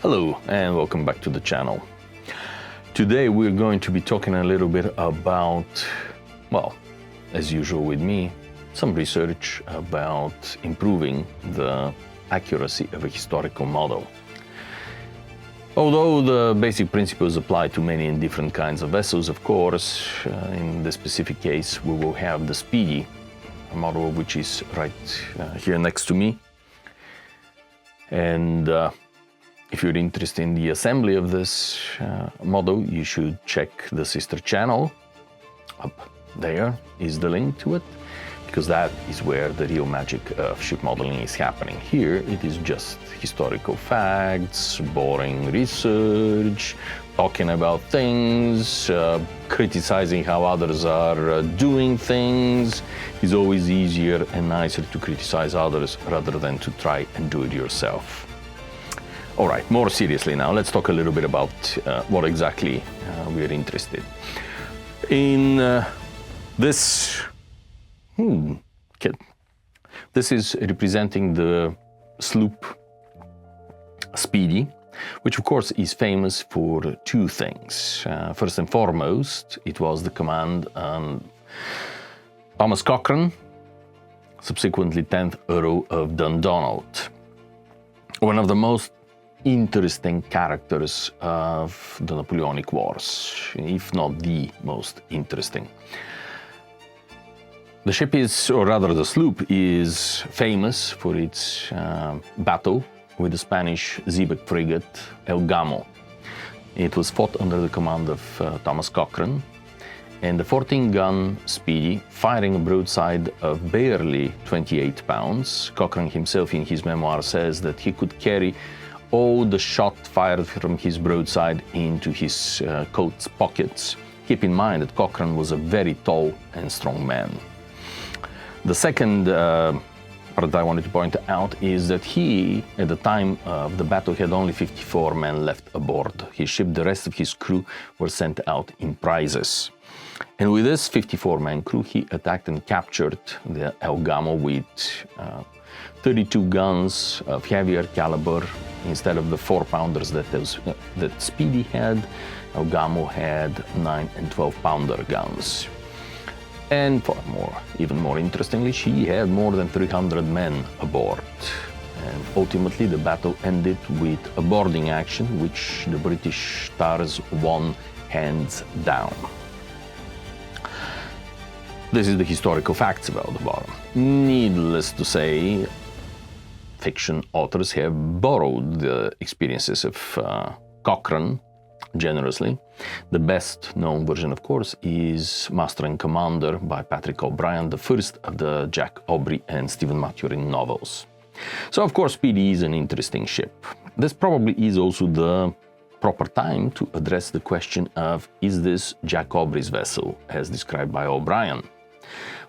Hello and welcome back to the channel. Today we're going to be talking a little bit about, well, as usual with me, some research about improving the accuracy of a historical model. Although the basic principles apply to many and different kinds of vessels, of course, in this specific case we will have the SPEEDY, a model which is right here next to me. And if you're interested in the assembly of this model, you should check the sister channel. Up there is the link to it, because that is where the real magic of ship modeling is happening. Here it is just historical facts, boring research, talking about things, criticizing how others are doing things. It's always easier and nicer to criticize others rather than to try and do it yourself. All right, more seriously now, let's talk a little bit about what exactly we're interested in. This is representing the sloop SPEEDY, which of course is famous for two things. First and foremost, it was the command on Thomas Cochrane, subsequently 10th Earl of Dundonald. One of the most interesting characters of the Napoleonic Wars, if not the most interesting. The ship is, or rather the sloop, is famous for its battle with the Spanish xebec frigate El Gamo. It was fought under the command of Thomas Cochrane, and the 14-gun SPEEDY, firing a broadside of barely 28 pounds. Cochrane himself in his memoir says that he could carry all the shot fired from his broadside into his coat pockets. Keep in mind that Cochrane was a very tall and strong man. The second part that I wanted to point out is that he, at the time of the battle, had only 54 men left aboard his ship. The rest of his crew were sent out in prizes. And with this 54-man crew, he attacked and captured the El Gamo with 32 guns of heavier caliber instead of the 4-pounders that SPEEDY had. El Gamo had 9 and 12-pounder guns. And even more interestingly, she had more than 300 men aboard. And ultimately the battle ended with a boarding action, which the British stars won hands down. This is the historical facts about the battle. Needless to say, fiction authors have borrowed the experiences of Cochrane generously. The best known version, of course, is Master and Commander by Patrick O'Brian, the first of the Jack Aubrey and Stephen Maturin novels. So, of course, SPEEDY is an interesting ship. This probably is also the proper time to address the question of, is this Jack Aubrey's vessel, as described by O'Brian?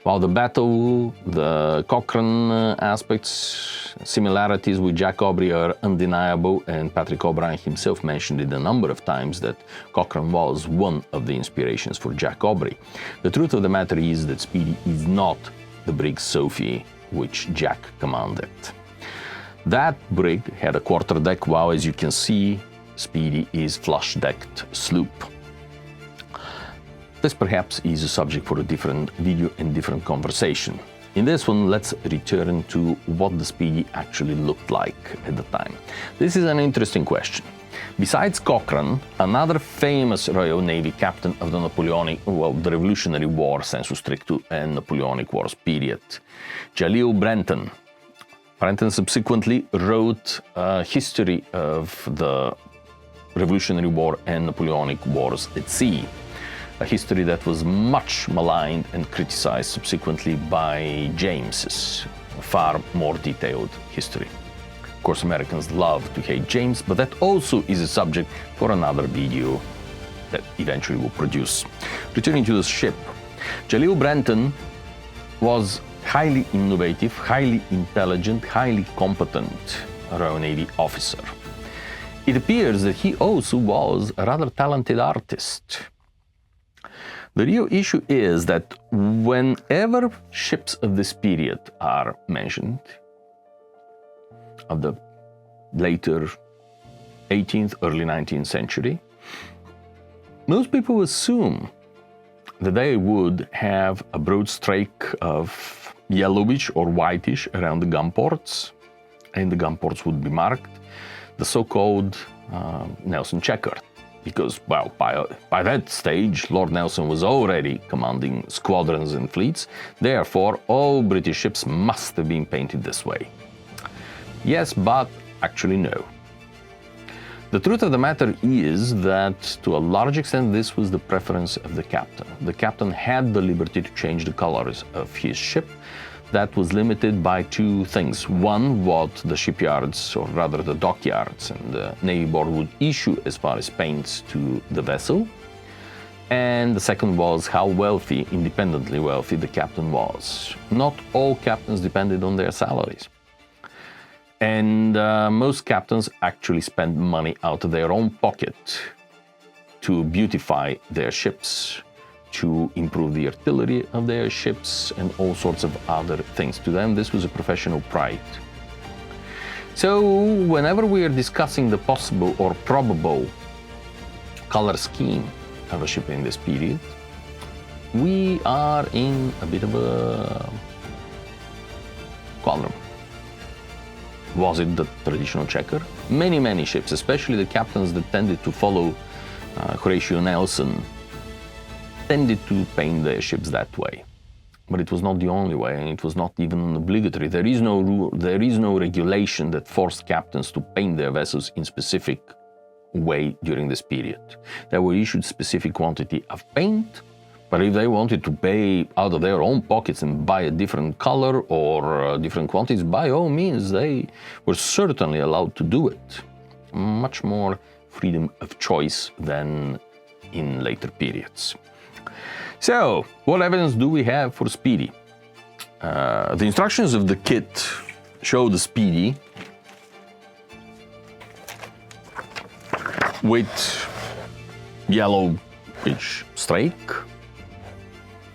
While the battle, the Cochrane aspects, similarities with Jack Aubrey are undeniable, and Patrick O'Brian himself mentioned it a number of times that Cochrane was one of the inspirations for Jack Aubrey. The truth of the matter is that SPEEDY is not the brig Sophie which Jack commanded. That brig had a quarterdeck, while, as you can see, SPEEDY is flush-decked sloop. This perhaps is a subject for a different video and different conversation. In this one, let's return to what the SPEEDY actually looked like at the time. This is an interesting question. Besides Cochrane, another famous Royal Navy captain of the the Revolutionary War, sensu stricto, and Napoleonic Wars period, Jaleel Brenton. Brenton subsequently wrote a history of the Revolutionary War and Napoleonic Wars at sea. A history that was much maligned and criticized subsequently by James's far more detailed history. Of course, Americans love to hate James, but that also is a subject for another video that eventually will produce. Returning to the ship, Jaleel Brenton was highly innovative, highly intelligent, highly competent Royal Navy officer. It appears that he also was a rather talented artist. The real issue is that whenever ships of this period are mentioned, of the later 18th, early 19th century, most people assume that they would have a broad streak of yellowish or whitish around the gun ports, and the gun ports would be marked the so-called Nelson Checkered, because, well, by that stage, Lord Nelson was already commanding squadrons and fleets. Therefore, all British ships must have been painted this way. Yes, but actually no. The truth of the matter is that, to a large extent, this was the preference of the captain. The captain had the liberty to change the colors of his ship. That was limited by two things. One, what the shipyards, or rather the dockyards and the Navy Board would issue as far as paints to the vessel. And the second was how wealthy, independently wealthy, the captain was. Not all captains depended on their salaries. And most captains actually spent money out of their own pocket to beautify their ships, to improve the artillery of their ships, and all sorts of other things. To them, this was a professional pride. So, whenever we are discussing the possible or probable color scheme of a ship in this period, we are in a bit of a quandrum. Was it the traditional checker? Many ships, especially the captains that tended to follow Horatio Nelson, tended to paint their ships that way. But it was not the only way, and it was not even obligatory. There is no rule, there is no regulation that forced captains to paint their vessels in specific way during this period. They were issued specific quantity of paint, but if they wanted to pay out of their own pockets and buy a different color or different quantities, by all means, they were certainly allowed to do it. Much more freedom of choice than in later periods. So, what evidence do we have for Speedy? The instructions of the kit show the Speedy with yellowish streak.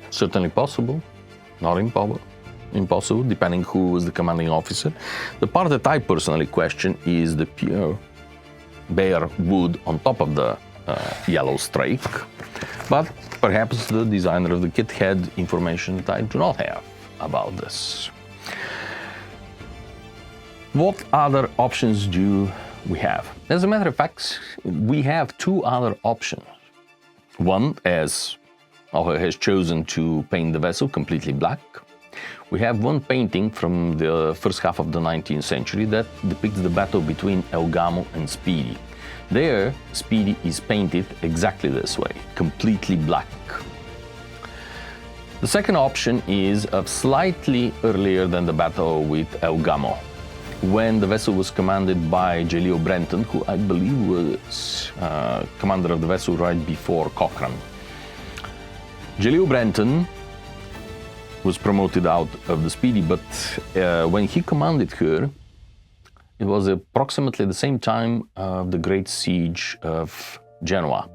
Certainly possible, not impossible, depending who was the commanding officer. The part that I personally question is the pure bare wood on top of the yellow streak. But perhaps the designer of the kit had information that I do not have about this. What other options do we have? As a matter of fact, we have two other options. One, as Auer has chosen to paint the vessel completely black. We have one painting from the first half of the 19th century that depicts the battle between El Gamo and Speedy. There, Speedy is painted exactly this way, completely black. The second option is of slightly earlier than the battle with El Gamo, when the vessel was commanded by Jaleel Brenton, who I believe was commander of the vessel right before Cochrane. Jaleel Brenton was promoted out of the Speedy, but when he commanded her, it was approximately the same time of the Great Siege of Genoa.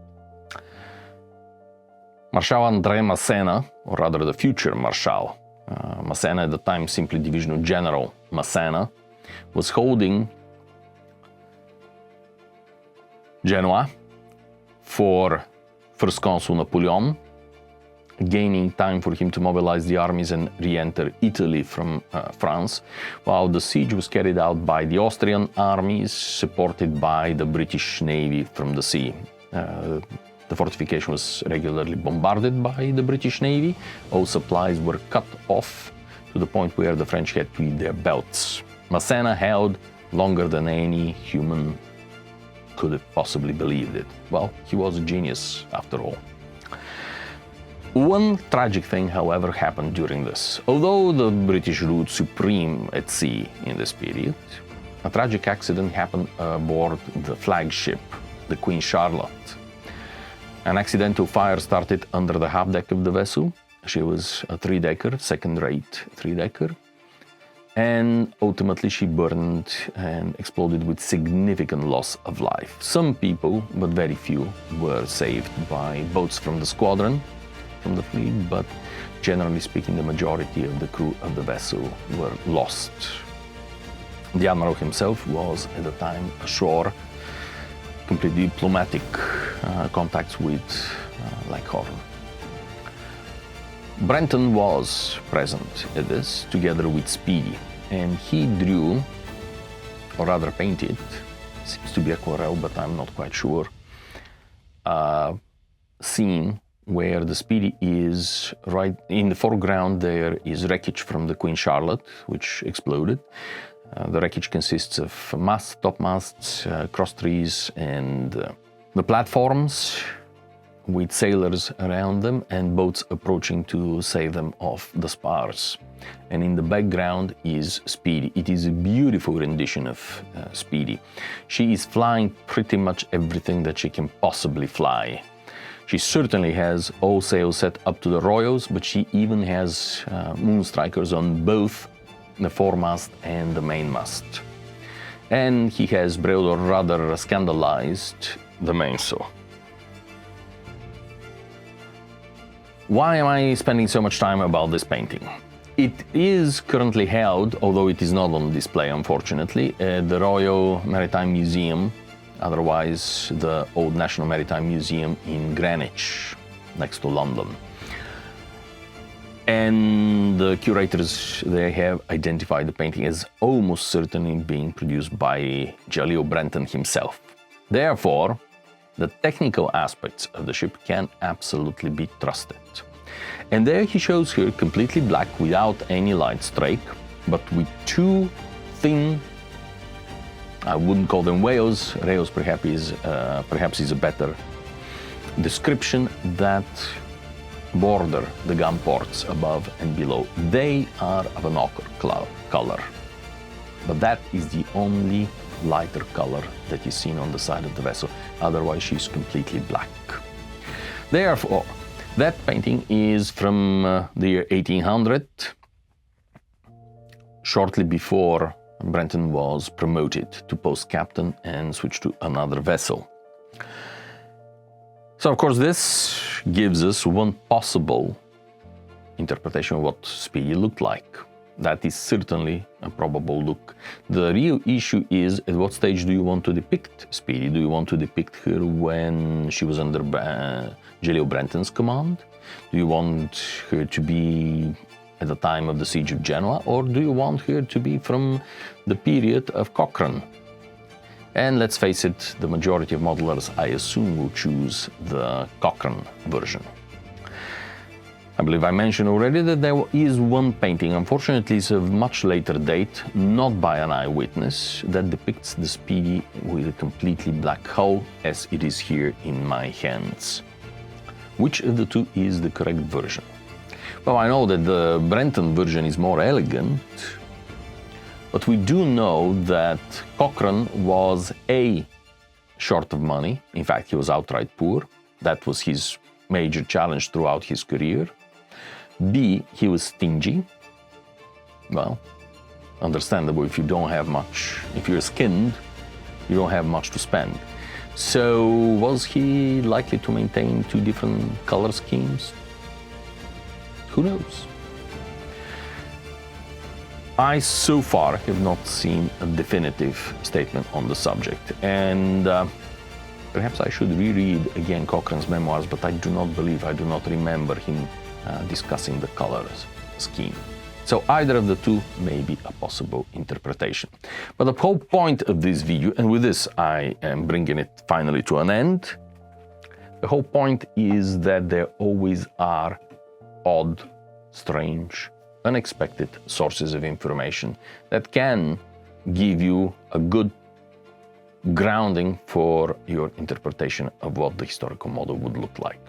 Marshal André Massena, or rather the future Marshal, Massena at the time simply Divisional General Massena, was holding Genoa for First Consul Napoleon, gaining time for him to mobilize the armies and re-enter Italy from France, while the siege was carried out by the Austrian armies, supported by the British Navy from the sea. The fortification was regularly bombarded by the British Navy. All supplies were cut off to the point where the French had to eat their belts. Massena held longer than any human could have possibly believed it. Well, he was a genius after all. One tragic thing, however, happened during this. Although the British ruled supreme at sea in this period, a tragic accident happened aboard the flagship, the Queen Charlotte. An accidental fire started under the half-deck of the vessel. She was a three-decker, second-rate three-decker, and ultimately she burned and exploded with significant loss of life. Some people, but very few, were saved by boats from the squadron, from the fleet, but generally speaking, the majority of the crew of the vessel were lost. The admiral himself was at the time ashore simply diplomatic contacts with Leghorn. Brenton was present at this together with Speedy, and he drew, or rather painted, seems to be aquarelle, but I'm not quite sure, a scene where the Speedy is right in the foreground. There is wreckage from the Queen Charlotte, which exploded. The wreckage consists of masts, topmasts, cross trees, and the platforms with sailors around them and boats approaching to save them off the spars. And in the background is Speedy. It is a beautiful rendition of Speedy. She is flying pretty much everything that she can possibly fly. She certainly has all sails set up to the royals, but she even has moonstrikers on both the foremast and the mainmast. And he has brailed, or rather scandalized, the mainsail. Why am I spending so much time about this painting? It is currently held, although it is not on display unfortunately, at the Royal Maritime Museum, otherwise the Old National Maritime Museum in Greenwich, next to London. And the curators, they have identified the painting as almost certainly being produced by Jaleel Brenton himself. Therefore, the technical aspects of the ship can absolutely be trusted. And there he shows her completely black without any light streak, but with two thin, I wouldn't call them whales, rails perhaps is a better description, that border the gun ports above and below. They are of an ochre color, but that is the only lighter color that is seen on the side of the vessel. Otherwise, she's completely black. Therefore, that painting is from the year 1800, shortly before Brenton was promoted to post captain and switched to another vessel. So, of course, this gives us one possible interpretation of what Speedy looked like. That is certainly a probable look. The real issue is, at what stage do you want to depict Speedy? Do you want to depict her when she was under Jaleel Brenton's command? Do you want her to be at the time of the siege of Genoa, or do you want her to be from the period of Cochrane? And let's face it, the majority of modelers, I assume, will choose the Cochrane version. I believe I mentioned already that there is one painting, unfortunately it's of much later date, not by an eyewitness, that depicts the Speedy with a completely black hull, as it is here in my hands. Which of the two is the correct version? Well, I know that the Brenton version is more elegant, but we do know that Cochrane was A, short of money. In fact, he was outright poor. That was his major challenge throughout his career. B, he was stingy. Well, understandable if you don't have much. If you're skinned, you don't have much to spend. So was he likely to maintain two different color schemes? Who knows? I so far have not seen a definitive statement on the subject, and perhaps I should reread again Cochrane's memoirs, but I do not remember him discussing the colors scheme. So either of the two may be a possible interpretation. But the whole point of this video, and with this I am bringing it finally to an end, the whole point is that there always are odd, strange, unexpected sources of information that can give you a good grounding for your interpretation of what the historical model would look like.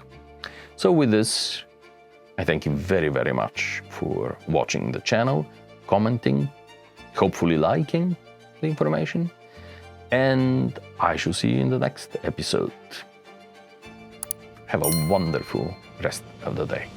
So with this, I thank you very, very much for watching the channel, commenting, hopefully liking the information, and I shall see you in the next episode. Have a wonderful rest of the day.